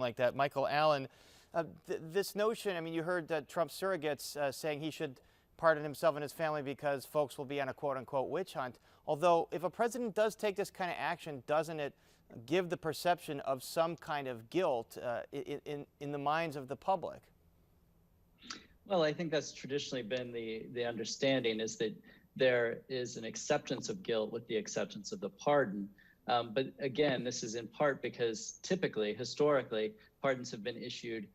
like that. Michael Allen, this notion, I mean, you heard Trump surrogates saying he should pardon himself and his family because folks will be on a quote-unquote witch hunt. Although, if a president does take this kind of action, doesn't it give the perception of some kind of guilt in the minds of the public? Well, I think that's traditionally been the understanding, is that there is an acceptance of guilt with the acceptance of the pardon. But again, this is in part because typically, historically, pardons have been issued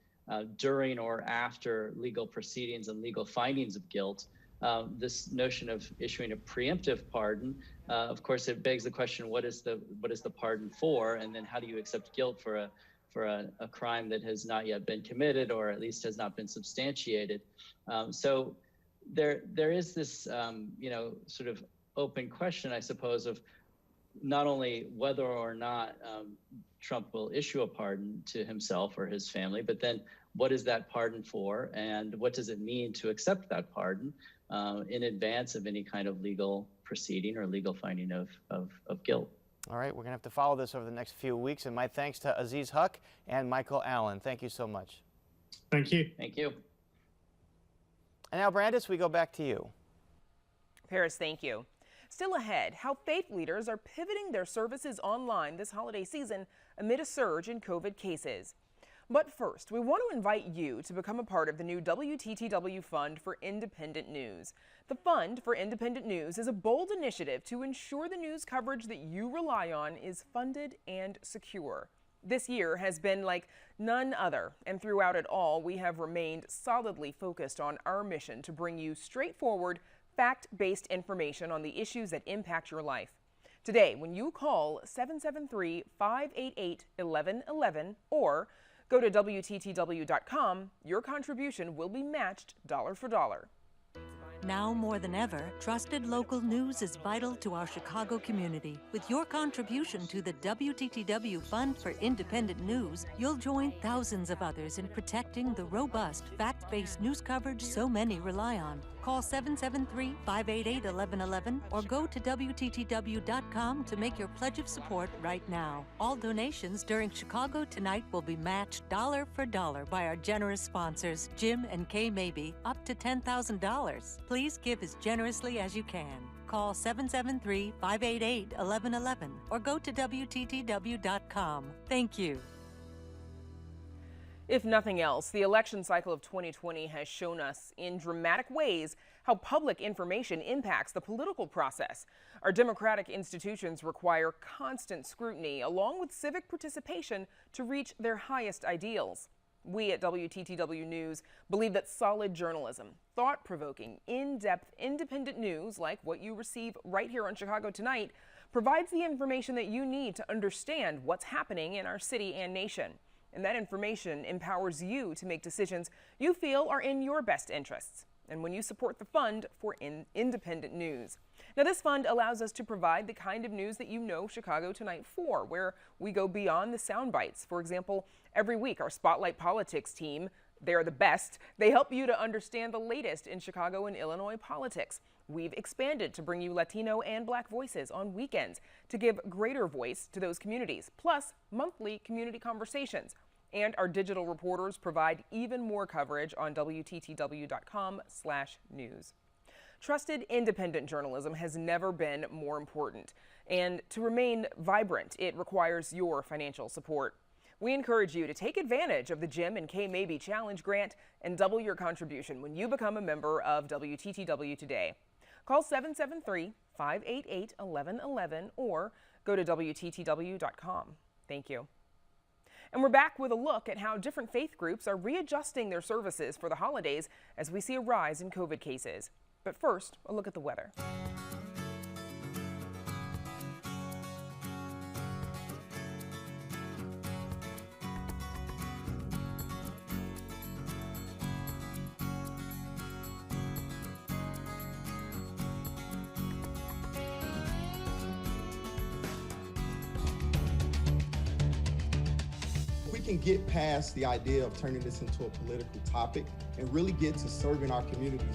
during or after legal proceedings and legal findings of guilt. This notion of issuing a preemptive pardon, of course, it begs the question: what is the pardon for? And then how do you accept guilt for a crime that has not yet been committed, or at least has not been substantiated? So there is this sort of open question, I suppose, of not only whether or not Trump will issue a pardon to himself or his family, but then what is that pardon for, and what does it mean to accept that pardon in advance of any kind of legal proceeding or legal finding of guilt. All right, we're going to have to follow this over the next few weeks, and my thanks to Aziz Huq and Michael Allen. Thank you so much. Thank you. Thank you. And now, Brandis, we go back to you. Paris, thank you. Still ahead, how faith leaders are pivoting their services online this holiday season amid a surge in COVID cases. But first, we want to invite you to become a part of the new WTTW Fund for Independent News. The Fund for Independent News is a bold initiative to ensure the news coverage that you rely on is funded and secure. This year has been like none other, and throughout it all, we have remained solidly focused on our mission to bring you straightforward, fact-based information on the issues that impact your life. Today, when you call 773-588-1111 or go to WTTW.com, your contribution will be matched dollar for dollar. Now more than ever, trusted local news is vital to our Chicago community. With your contribution to the WTTW Fund for Independent News, you'll join thousands of others in protecting the robust, fact-based news coverage so many rely on. Call 773-588-1111 or go to WTTW.com to make your pledge of support right now. All donations during Chicago Tonight will be matched dollar for dollar by our generous sponsors, Jim and Kay Mabey, up to $10,000. Please give as generously as you can. Call 773-588-1111 or go to WTTW.com. Thank you. If nothing else, the election cycle of 2020 has shown us in dramatic ways how public information impacts the political process. Our democratic institutions require constant scrutiny along with civic participation to reach their highest ideals. We at WTTW News believe that solid journalism, thought-provoking, in-depth, independent news like what you receive right here on Chicago Tonight provides the information that you need to understand what's happening in our city and nation. And that information empowers you to make decisions you feel are in your best interests. And when you support the Fund for Independent News. Now, this fund allows us to provide the kind of news that you know Chicago Tonight for, where we go beyond the sound bites. For example, every week our Spotlight Politics team, they're the best. They help you to understand the latest in Chicago and Illinois politics. We've expanded to bring you Latino and Black voices on weekends to give greater voice to those communities, plus monthly community conversations. And our digital reporters provide even more coverage on WTTW.com/news. Trusted independent journalism has never been more important. And to remain vibrant, it requires your financial support. We encourage you to take advantage of the Jim and Kay Mabey Challenge Grant and double your contribution when you become a member of WTTW today. Call 773-588-1111 or go to WTTW.com. Thank you. And we're back with a look at how different faith groups are readjusting their services for the holidays as we see a rise in COVID cases. But first, a look at the weather. Can get past the idea of turning this into a political topic and really get to serving our communities,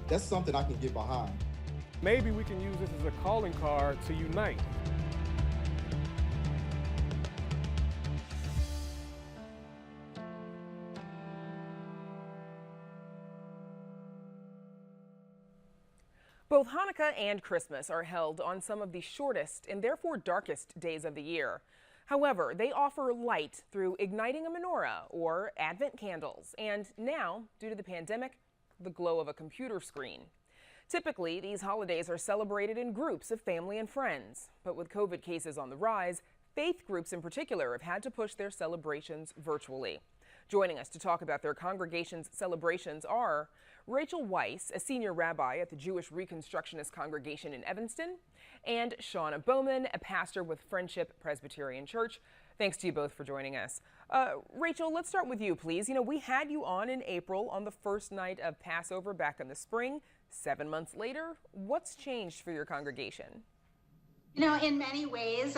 that's something I can get behind. Maybe we can use this as a calling card to unite. Both Hanukkah and Christmas are held on some of the shortest and therefore darkest days of the year. However, they offer light through igniting a menorah or Advent candles, and now, due to the pandemic, the glow of a computer screen. Typically, these holidays are celebrated in groups of family and friends, but with COVID cases on the rise, faith groups in particular have had to push their celebrations virtually. Joining us to talk about their congregation's celebrations are Rachel Weiss, a senior rabbi at the Jewish Reconstructionist Congregation in Evanston, and Shauna Bowman, a pastor with Friendship Presbyterian Church. Thanks to you both for joining us. Rachel, let's start with you, please. We had you on in April on the first night of Passover back in the spring. 7 months later, what's changed for your congregation? In many ways,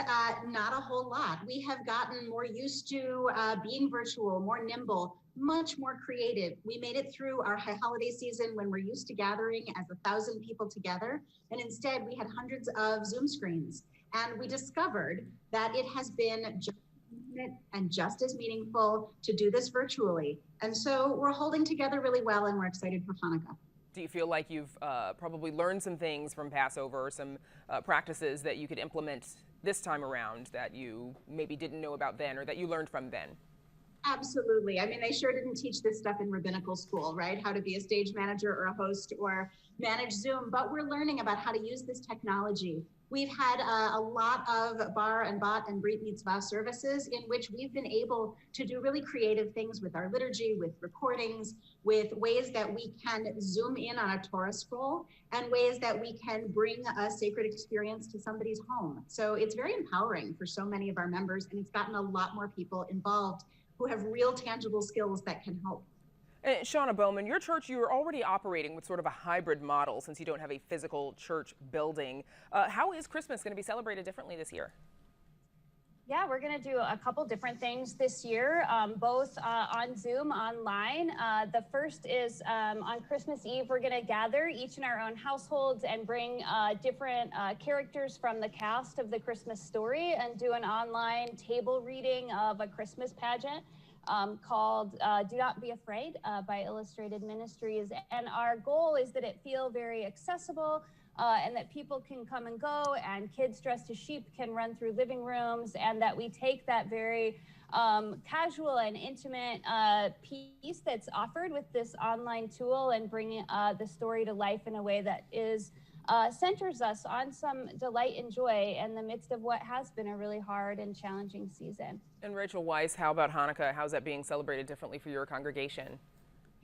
not a whole lot. We have gotten more used to being virtual, more nimble, much more creative. We made it through our high holiday season when we're used to gathering as 1,000 people together. And instead, we had hundreds of Zoom screens. And we discovered that it has been just and just as meaningful to do this virtually. And so we're holding together really well, and we're excited for Hanukkah. Do you feel like you've probably learned some things from Passover, some practices that you could implement this time around that you maybe didn't know about then or that you learned from then? Absolutely. I mean, they sure didn't teach this stuff in rabbinical school, right? How to be a stage manager or a host or manage Zoom, but we're learning about how to use this technology. We've had a lot of bar and bat and brit mitzvah services in which we've been able to do really creative things with our liturgy, with recordings, with ways that we can zoom in on a Torah scroll and ways that we can bring a sacred experience to somebody's home. So it's very empowering for so many of our members, and it's gotten a lot more people involved who have real tangible skills that can help. Shauna Bowman, your church, you're already operating with sort of a hybrid model since you don't have a physical church building. How is Christmas going to be celebrated differently this year? Yeah, we're going to do a couple different things this year, both on Zoom, online. The first is on Christmas Eve, we're going to gather each in our own households and bring different characters from the cast of the Christmas story and do an online table reading of a Christmas pageant called Do Not Be Afraid by Illustrated Ministries. And our goal is that it feel very accessible and that people can come and go and kids dressed as sheep can run through living rooms, and that we take that very casual and intimate piece that's offered with this online tool and bring the story to life in a way that is centers us on some delight and joy in the midst of what has been a really hard and challenging season. And Rachel Weiss, how about Hanukkah? How's that being celebrated differently for your congregation?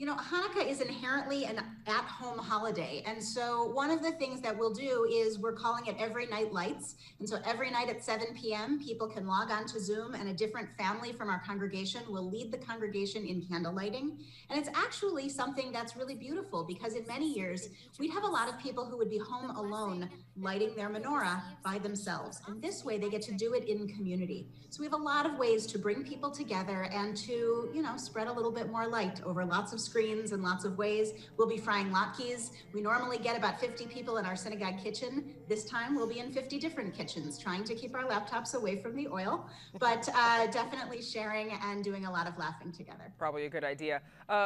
Hanukkah is inherently an at-home holiday. And so one of the things that we'll do is we're calling it Every Night Lights. And so every night at 7 p.m., people can log on to Zoom and a different family from our congregation will lead the congregation in candle lighting. And it's actually something that's really beautiful because in many years, we'd have a lot of people who would be home alone lighting their menorah by themselves. And this way they get to do it in community. So we have a lot of ways to bring people together and to, spread a little bit more light over lots of screens and lots of ways. We'll be frying latkes. We normally get about 50 people in our synagogue kitchen. This time we'll be in 50 different kitchens, trying to keep our laptops away from the oil, but definitely sharing and doing a lot of laughing together. Probably a good idea.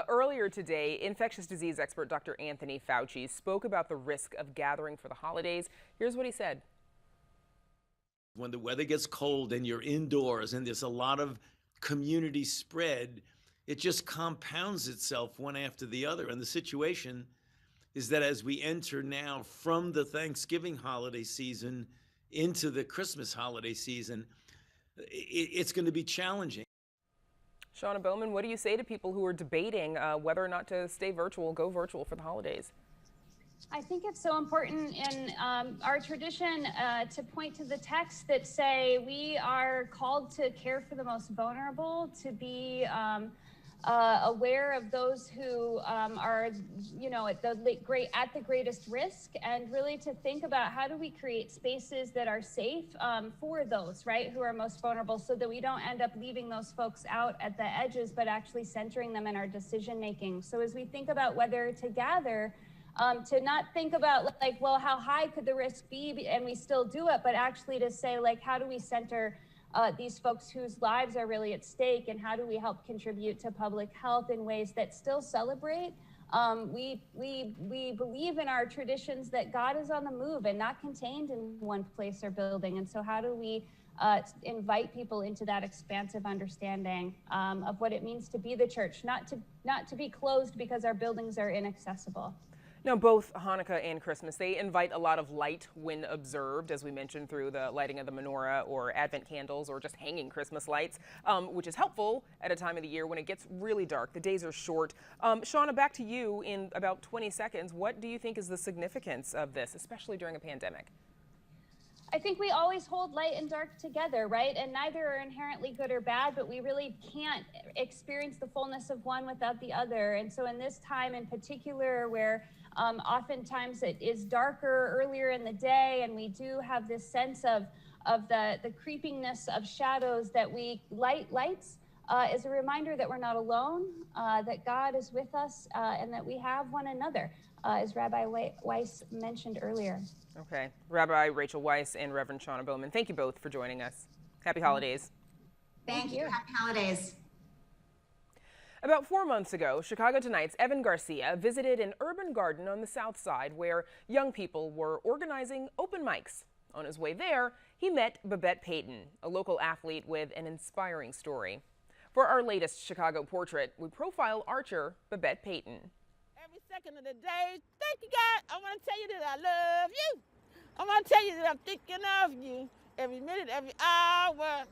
Earlier today, infectious disease expert Dr. Anthony Fauci spoke about the risk of gathering for the holidays. Here's what he said. When the weather gets cold and you're indoors and there's a lot of community spread, it just compounds itself one after the other. And the situation is that as we enter now from the Thanksgiving holiday season into the Christmas holiday season, it's going to be challenging. Shauna Bowman, what do you say to people who are debating whether or not to stay virtual, go virtual for the holidays? I think it's so important in our tradition to point to the texts that say we are called to care for the most vulnerable, to be aware of those who are, at the greatest risk, and really to think about how do we create spaces that are safe for those, right, who are most vulnerable, so that we don't end up leaving those folks out at the edges, but actually centering them in our decision making. So as we think about whether to gather, to not think about how high could the risk be and we still do it, but actually to say, how do we center these folks whose lives are really at stake, and how do we help contribute to public health in ways that still celebrate We believe in our traditions that God is on the move and not contained in one place or building. And so how do we invite people into that expansive understanding of what it means to be the church, not to be closed because our buildings are inaccessible. Now, both Hanukkah and Christmas, they invite a lot of light when observed, as we mentioned, through the lighting of the menorah or Advent candles or just hanging Christmas lights, which is helpful at a time of the year when it gets really dark. The days are short. Shauna, back to you in about 20 seconds. What do you think is the significance of this, especially during a pandemic? I think we always hold light and dark together, right? And neither are inherently good or bad, but we really can't experience the fullness of one without the other. And so in this time in particular, where oftentimes it is darker earlier in the day, and we do have this sense of the creepiness of shadows, that lights is a reminder that we're not alone, that God is with us, and that we have one another, as Rabbi Weiss mentioned earlier. Okay. Rabbi Rachel Weiss and Reverend Shauna Bowman, thank you both for joining us. Happy holidays. Thank you. Happy holidays. About 4 months ago, Chicago Tonight's Evan Garcia visited an urban garden on the South Side where young people were organizing open mics. On his way there, he met Babet Payton, a local athlete with an inspiring story. For our latest Chicago portrait, we profile archer Babet Payton. Every second of the day, thank you, God. I want to tell you that I love you. I want to tell you that I'm thinking of you every minute, every hour,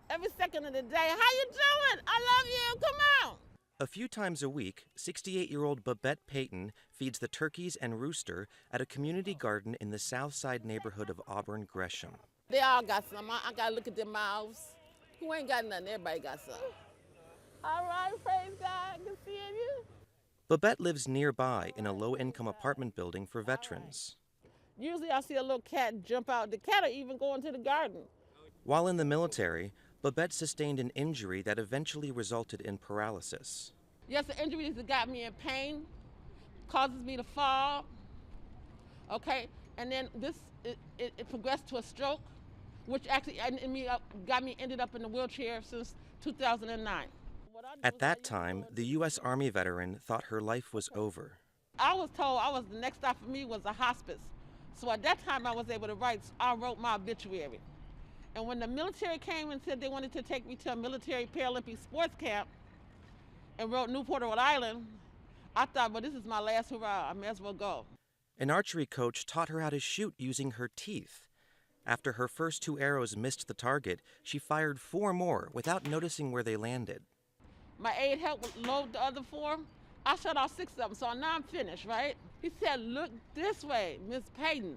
every second of the day. How you doing? I love you. Come on. A few times a week, 68-year-old Babet Payton feeds the turkeys and rooster at a community garden in the South Side neighborhood of Auburn, Gresham. They all got some. I got to look at their mouths. Who ain't got nothing? Everybody got some. All right, praise God. Good seeing you. Babet lives nearby in a low-income apartment building for veterans. Usually I see a little cat jump out. The cat will even go into the garden. While in the military, Babet sustained an injury that eventually resulted in paralysis. Yes, the injury that got me in pain, causes me to fall, okay? And then it progressed to a stroke, which actually ended up in the wheelchair since 2009. At that time, the U.S. Army veteran thought her life was over. I was told the next stop for me was a hospice. So at that time I was able to I wrote my obituary. And when the military came and said they wanted to take me to a military Paralympic sports camp and wrote Newport, Rhode Island, I thought, well, this is my last hurrah. I may as well go. An archery coach taught her how to shoot using her teeth. After her first 2 arrows missed the target, she fired 4 more without noticing where they landed. My aide helped load the other 4. I shot off 6 of them, so now I'm finished, right? He said, look this way, Miss Payton.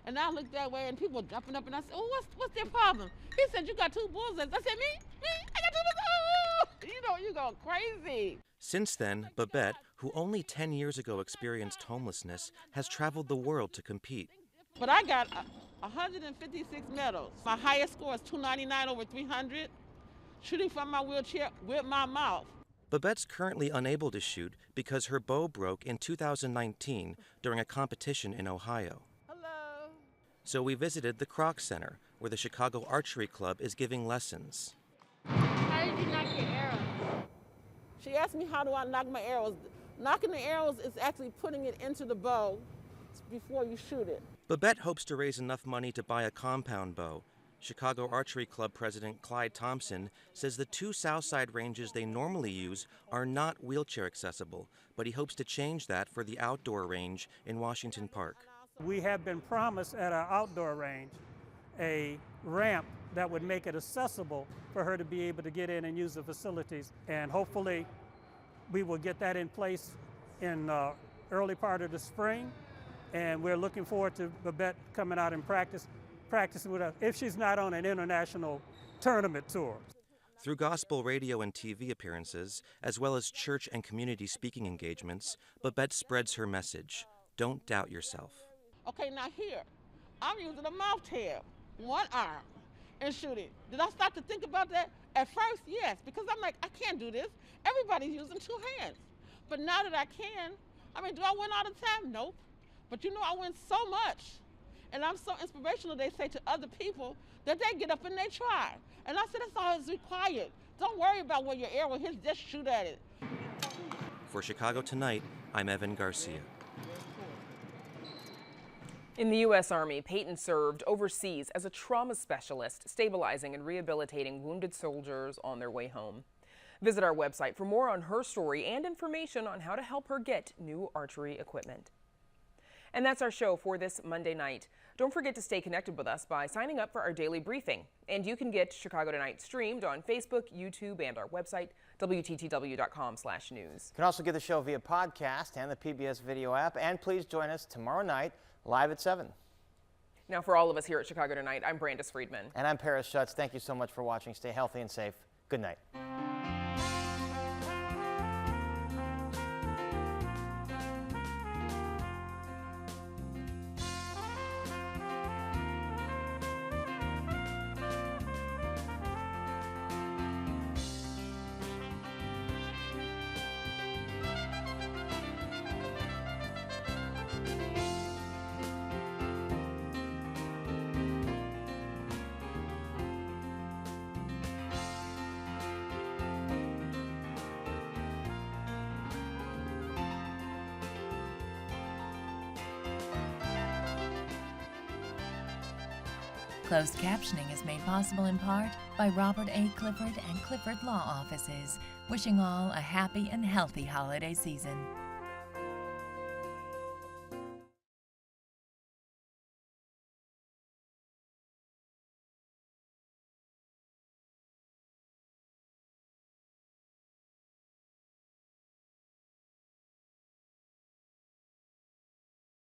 And I looked that way, and people were jumping up, and I said, oh, what's their problem? He said, you got 2 bullseyes. I said, me? I got 2 bullseyes. Oh, you go crazy. Since then, Babet, who only 10 years ago experienced homelessness, has traveled the world to compete. But I got 156 medals. My highest score is 299 over 300, shooting from my wheelchair with my mouth. Babet's currently unable to shoot because her bow broke in 2019 during a competition in Ohio. Hello. So we visited the Kroc Center, where the Chicago Archery Club is giving lessons. How did you knock your arrows? She asked me how do I knock my arrows. Knocking the arrows is actually putting it into the bow before you shoot it. Babet hopes to raise enough money to buy a compound bow. Chicago Archery Club President Clyde Thompson says the 2 Southside ranges they normally use are not wheelchair accessible, but he hopes to change that for the outdoor range in Washington Park. We have been promised at our outdoor range a ramp that would make it accessible for her to be able to get in and use the facilities, and hopefully we will get that in place in early part of the spring, and we're looking forward to Babet coming out and practicing with us if she's not on an international tournament tour. Through gospel radio and TV appearances, as well as church and community speaking engagements, Babet spreads her message. Don't doubt yourself. Okay, now here, I'm using a mouth tab, 1 arm, and shooting. Did I start to think about that? At first, yes, because I'm like, I can't do this. Everybody's using 2 hands. But now that I can, do I win all the time? Nope. But I win so much. And I'm so inspirational, they say to other people, that they get up and they try. And I said, that's all that's required. Don't worry about where your arrow hits, just shoot at it. For Chicago Tonight, I'm Evan Garcia. In the U.S. Army, Payton served overseas as a trauma specialist, stabilizing and rehabilitating wounded soldiers on their way home. Visit our website for more on her story and information on how to help her get new archery equipment. And that's our show for this Monday night. Don't forget to stay connected with us by signing up for our daily briefing. And you can get Chicago Tonight streamed on Facebook, YouTube, and our website, WTTW.com/news. You can also get the show via podcast and the PBS video app. And please join us tomorrow night, live at 7. Now, for all of us here at Chicago Tonight, I'm Brandis Friedman. And I'm Paris Schutz. Thank you so much for watching. Stay healthy and safe. Good night. Closed captioning is made possible in part by Robert A. Clifford and Clifford Law Offices, wishing all a happy and healthy holiday season.